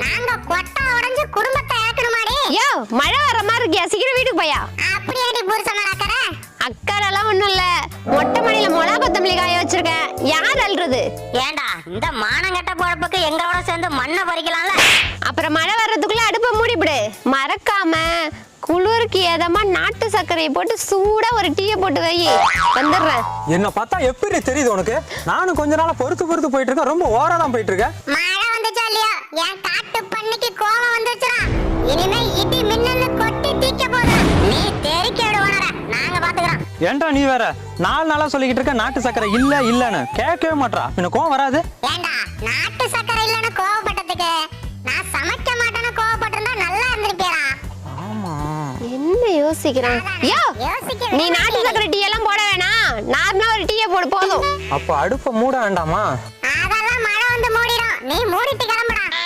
நாங்க கொட்டை உடைஞ்சு குடும்பத்தை இழக்கணுமாடி? யோ மழை வர மாதிரி இருக்கியா, சீக்கிரம் வீட்டுக்கு போயா. அப்படி ஏடி புருஷன் அக்கறை? அக்கறெல்லாம் ஒண்ணும் இல்ல, மொட்டை மணியில மொளா கொத்தமல்லி காய வச்சிருக்கேன். யார் அல்றது? ஏண்டா இந்த மானங்கட்ட பொழப்புக்கு எங்களோட சேர்ந்து மண்ணை பறிக்கலாம்ல. அப்புறம் மழை வர்றதுக்குள்ள அடுப்பை மூடிவிடு. மறக்காம குளிருக்கு ஏதமா நாட்டு சர்க்கரையை போட்டு சூடா ஒரு டீயை போட்டு வை. வந்துடுறேன். என்ன பார்த்தா எப்படி தெரியுது உனக்கு? நானும் கொஞ்ச நாளா பொறுத்து போயிட்டு இருக்கேன். ரொம்ப ஓவரா தான் போயிட்டு இருக்கேன். மழை வந்துச்சா இல்லையா? என் காட்டு பண்ணிக்கு கோவம் வந்துச்சுடா. இனிமே இடி மின்னல் கொட்டி தீக்க போகுது. நீ தெரிக்க விடுவானடா, நாங்க பாத்துக்கிறோம். ஏன்டா நீ வேற 4 நாளா சொல்லிக்கிட்டு இருக்க நாட்டு சக்கரை இல்லன்னு கேட்கவே மாட்டா. எனக்கு கோவம் வராது. ஏண்டா நாட்டு சக்கரை இல்லன்னு கோவப்பட்டதுக்கு நான் சமைக்க மாட்டேன்னு கோவப்பட்டிருந்தா நல்லா இருந்திருப்பேடா. என்ன யோசிக்கிறான்? யோ நீ நாட்டு சர்க்கரை டீ எல்லாம் போட வேணாம், நார்மலா ஒரு டீயை போடு போதும். அப்ப அடுப்பை மூட வேண்டாமா? அதெல்லாம் மழை வந்து மூடிடும். நீ மூடிட்டு